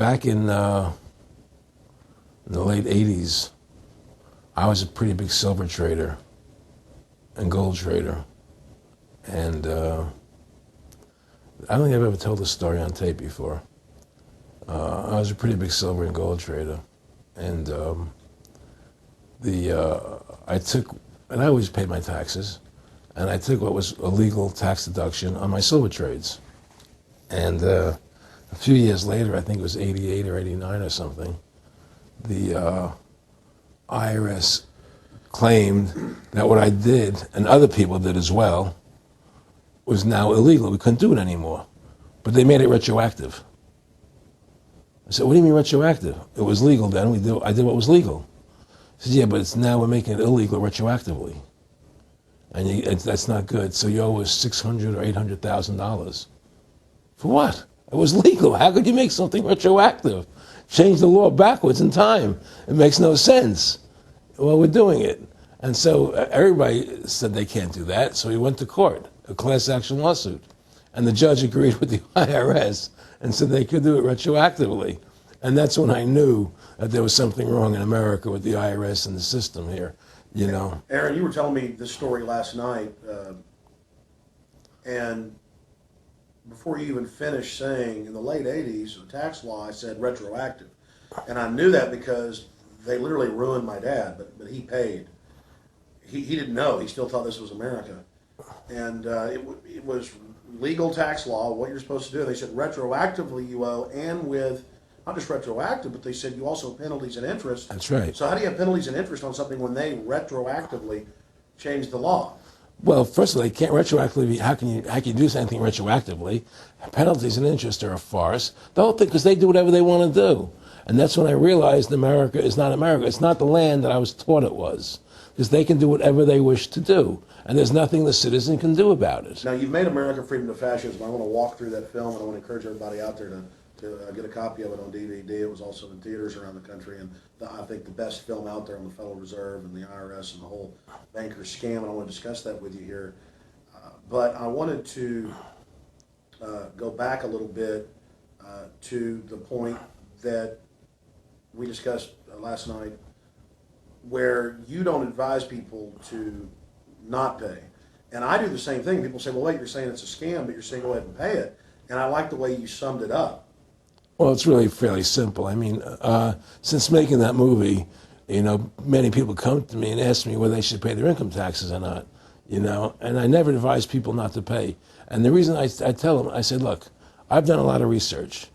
back in the late 80s, I was a pretty big silver trader and gold trader. And I don't think I've ever told this story on tape before. I was a pretty big silver and gold trader. And I always paid my taxes, and I took what was a legal tax deduction on my silver trades. And a few years later, I think it was 88 or 89 or something, the IRS claimed that what I did, and other people did as well, was now illegal. We couldn't do it anymore. But they made it retroactive. I said, what do you mean retroactive? It was legal then. I did what was legal. He said, yeah, but it's now we're making it illegal retroactively. And that's not good. So you owe us $600,000 or $800,000. For what? It was legal. How could you make something retroactive? Change the law backwards in time. It makes no sense. Well, we're doing it. And so everybody said they can't do that. So we went to court, a class action lawsuit. And the judge agreed with the IRS and said they could do it retroactively. And that's when I knew that there was something wrong in America with the IRS and the system here, you know. Aaron, you were telling me this story last night, and before you even finished saying, in the late 80s, the tax law said retroactive. And I knew that because they literally ruined my dad, but he paid. He didn't know. He still thought this was America. And it was legal tax law, what you're supposed to do. They said retroactively you owe, and with, not just retroactive, but they said you also have penalties and interest. That's right. So how do you have penalties and interest on something when they retroactively change the law? Well, first of all, they can't retroactively. How can you do something retroactively? Penalties and interest are a farce. The whole thing, because they do whatever they want to do. And that's when I realized America is not America. It's not the land that I was taught it was. Because they can do whatever they wish to do. And there's nothing the citizen can do about it. Now, you've made America Freedom to Fascism. I want to walk through that film, and I want to encourage everybody out there to get a copy of it on DVD. It was also in theaters around the country, and I think the best film out there on the Federal Reserve and the IRS and the whole banker scam, and I want to discuss that with you here. But I wanted to go back a little bit to the point that we discussed last night, where you don't advise people to not pay. And I do the same thing. People say, well, wait, you're saying it's a scam, but you're saying go ahead and pay it. And I like the way you summed it up. Well, it's really fairly simple. I mean, since making that movie, you know, many people come to me and ask me whether they should pay their income taxes or not, you know, and I never advise people not to pay. And the reason I tell them, I said, look, I've done a lot of research.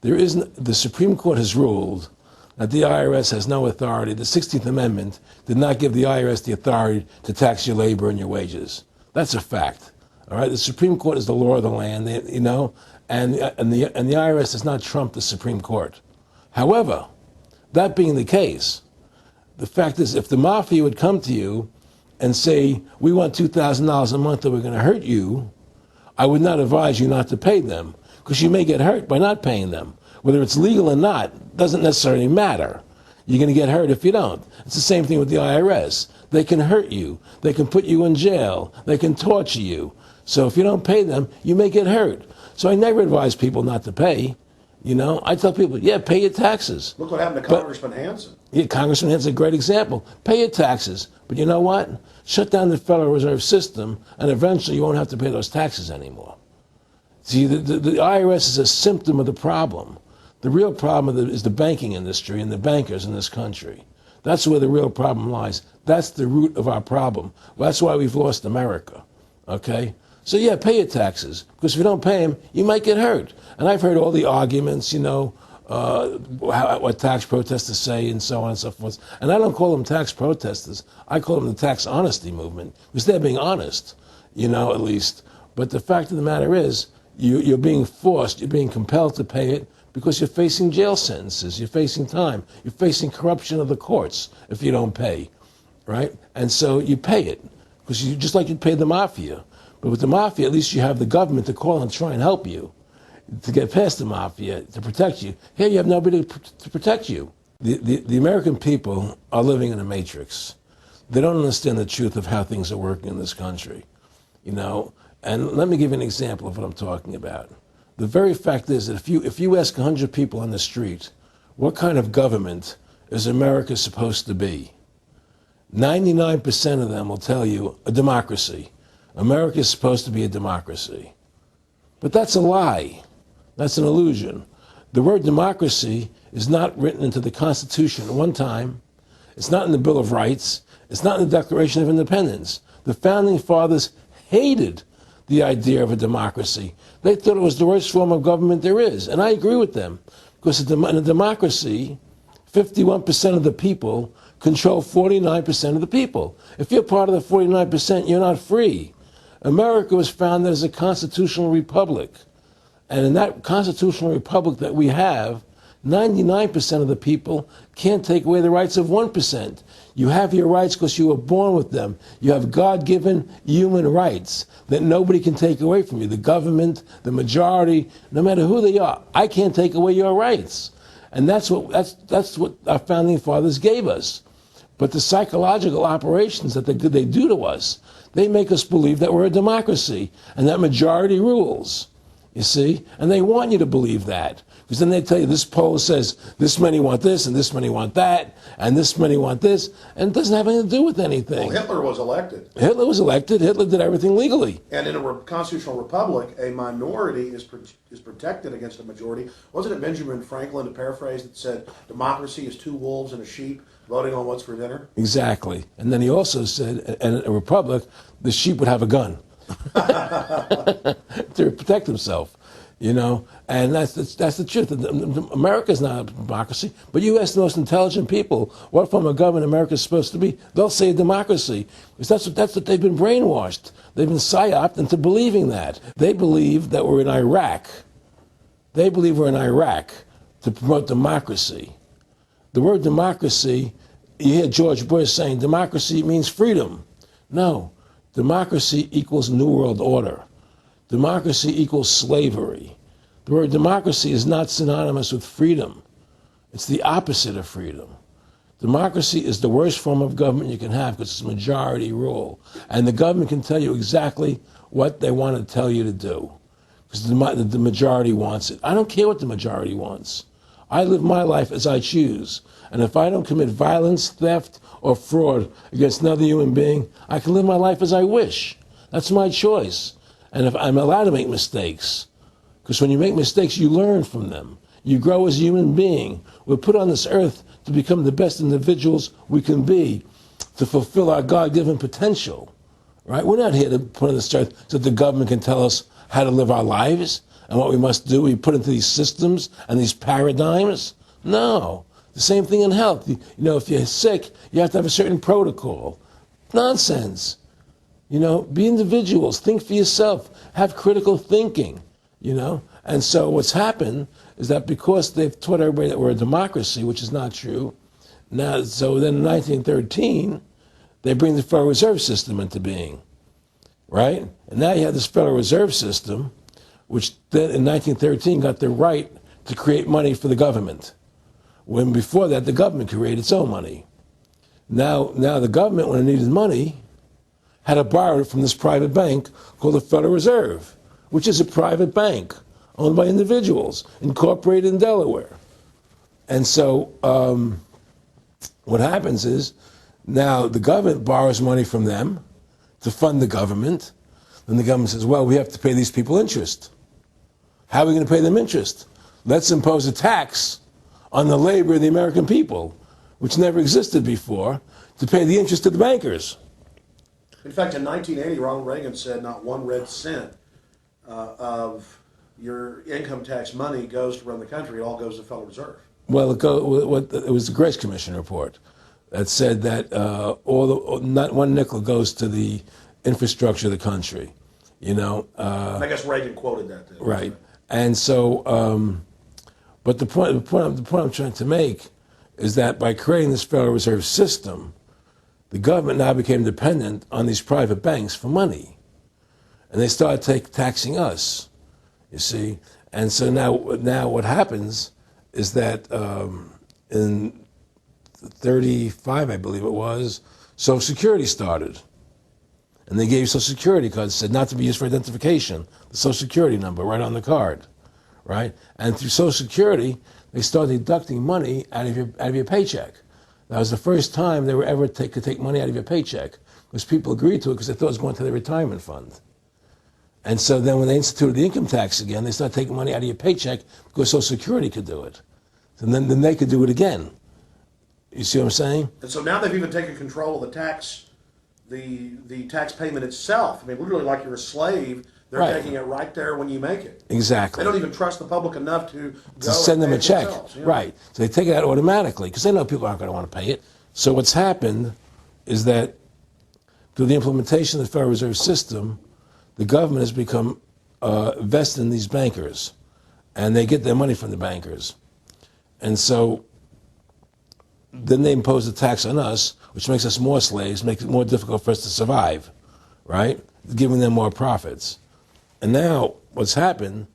The Supreme Court has ruled that the IRS has no authority. The 16th Amendment did not give the IRS the authority to tax your labor and your wages. That's a fact. All right, the Supreme Court is the law of the land, you know, and the IRS does not trump the Supreme Court. However, that being the case, the fact is, if the mafia would come to you and say, we want $2,000 a month or we're going to hurt you, I would not advise you not to pay them, because you may get hurt by not paying them. Whether it's legal or not doesn't necessarily matter. You're going to get hurt if you don't. It's the same thing with the IRS. They can hurt you. They can put you in jail. They can torture you. So if you don't pay them, you may get hurt. So I never advise people not to pay. You know, I tell people, yeah, pay your taxes. Look what happened to Congressman Hansen. Yeah, Congressman Hansen's a great example. Pay your taxes. But you know what? Shut down the Federal Reserve System, and eventually you won't have to pay those taxes anymore. See, the IRS is a symptom of the problem. The real problem is the banking industry and the bankers in this country. That's where the real problem lies. That's the root of our problem. Well, that's why we've lost America, okay? So yeah, pay your taxes, because if you don't pay them, you might get hurt. And I've heard all the arguments, you know, what tax protesters say and so on and so forth. And I don't call them tax protesters. I call them the tax honesty movement, because they're being honest, you know, at least. But the fact of the matter is, you're being forced, you're being compelled to pay it, because you're facing jail sentences, you're facing time, you're facing corruption of the courts if you don't pay, right? And so you pay it, because you just like you'd pay the mafia. But with the mafia, at least you have the government to call and try and help you to get past the mafia, to protect you. Here you have nobody to protect you. The American people are living in a matrix. They don't understand the truth of how things are working in this country, you know? And let me give you an example of what I'm talking about. The very fact is that if you ask 100 people on the street, what kind of government is America supposed to be? 99% of them will tell you a democracy. America is supposed to be a democracy. But that's a lie. That's an illusion. The word democracy is not written into the Constitution at one time. It's not in the Bill of Rights. It's not in the Declaration of Independence. The Founding Fathers hated the idea of a democracy. They thought it was the worst form of government there is. And I agree with them. Because in a democracy, 51% of the people control 49% of the people. If you're part of the 49%, you're not free. America was founded as a constitutional republic. And in that constitutional republic that we have, 99% of the people can't take away the rights of 1%. You have your rights because you were born with them. You have God-given human rights that nobody can take away from you. The government, the majority, no matter who they are, I can't take away your rights. And that's what our founding fathers gave us. But the psychological operations that they do to us, they make us believe that we're a democracy and that majority rules. You see? And they want you to believe that. Because then they tell you this poll says this many want this and this many want that and this many want this. And it doesn't have anything to do with anything. Well, Hitler was elected. Hitler was elected. Hitler did everything legally. And in a constitutional republic, a minority is protected against a majority. Wasn't it Benjamin Franklin, to paraphrase, that said democracy is two wolves and a sheep voting on what's for dinner? Exactly. And then he also said in a republic, the sheep would have a gun to protect himself. You know, and that's the truth. America's not a democracy, but you ask the most intelligent people what form of government America is supposed to be, they'll say a democracy. Because that's what they've been brainwashed. They've been psyoped into believing that. They believe that we're in Iraq. They believe we're in Iraq to promote democracy. The word democracy, you hear George Bush saying democracy means freedom. No, democracy equals New World Order. Democracy equals slavery. The word democracy is not synonymous with freedom. It's the opposite of freedom. Democracy is the worst form of government you can have because it's majority rule. And the government can tell you exactly what they want to tell you to do because the majority wants it. I don't care what the majority wants. I live my life as I choose. And if I don't commit violence, theft, or fraud against another human being, I can live my life as I wish. That's my choice. And if I'm allowed to make mistakes, because when you make mistakes, you learn from them. You grow as a human being. We're put on this earth to become the best individuals we can be, to fulfill our God-given potential, right? We're not here to put on this earth so that the government can tell us how to live our lives and what we must do. We put into these systems and these paradigms. No. The same thing in health. You know, if you're sick, you have to have a certain protocol. Nonsense. You know, be individuals, think for yourself, have critical thinking, you know. And so what's happened is that because they've taught everybody that we're a democracy, which is not true, now, so then in 1913, they bring the Federal Reserve System into being, right? And now you have this Federal Reserve System, which then in 1913 got the right to create money for the government, when before that the government created its own money. Now the government, when it needed money, had to borrow it from this private bank called the Federal Reserve, which is a private bank owned by individuals, incorporated in Delaware. And so what happens is now the government borrows money from them to fund the government. Then the government says, well, we have to pay these people interest. How are we going to pay them interest? Let's impose a tax on the labor of the American people, which never existed before, to pay the interest to the bankers. In fact, in 1980, Ronald Reagan said not one red cent of your income tax money goes to run the country. It all goes to the Federal Reserve. Well, it was the Grace Commission report that said that not one nickel goes to the infrastructure of the country. You know. I guess Reagan quoted that. Too. Right. And so, but the point I'm trying to make is that by creating this Federal Reserve System, the government now became dependent on these private banks for money. And they started taxing us, you see. And so now what happens is that in 35, I believe it was, Social Security started. And they gave Social Security cards, said not to be used for identification, the Social Security number right on the card. right? And through Social Security, they started deducting money out of your paycheck. That was the first time they were ever could take money out of your paycheck, because people agreed to it because they thought it was going to their retirement fund. And so then when they instituted the income tax again, they started taking money out of your paycheck because Social Security could do it. And then they could do it again. You see what I'm saying? And so now they've even taken control of the tax, the tax payment itself. I mean, literally like you're a slave. They're Right. taking it right there when you make it. Exactly. They don't even trust the public enough to go Send them and a pay it check. themselves, yeah. Right. So they take it out automatically because they know people aren't going to want to pay it. So what's happened is that through the implementation of the Federal Reserve System, the government has become vested in these bankers, and they get their money from the bankers. And so then they impose a tax on us, which makes us more slaves, makes it more difficult for us to survive, right? Giving them more profits. And now what's happened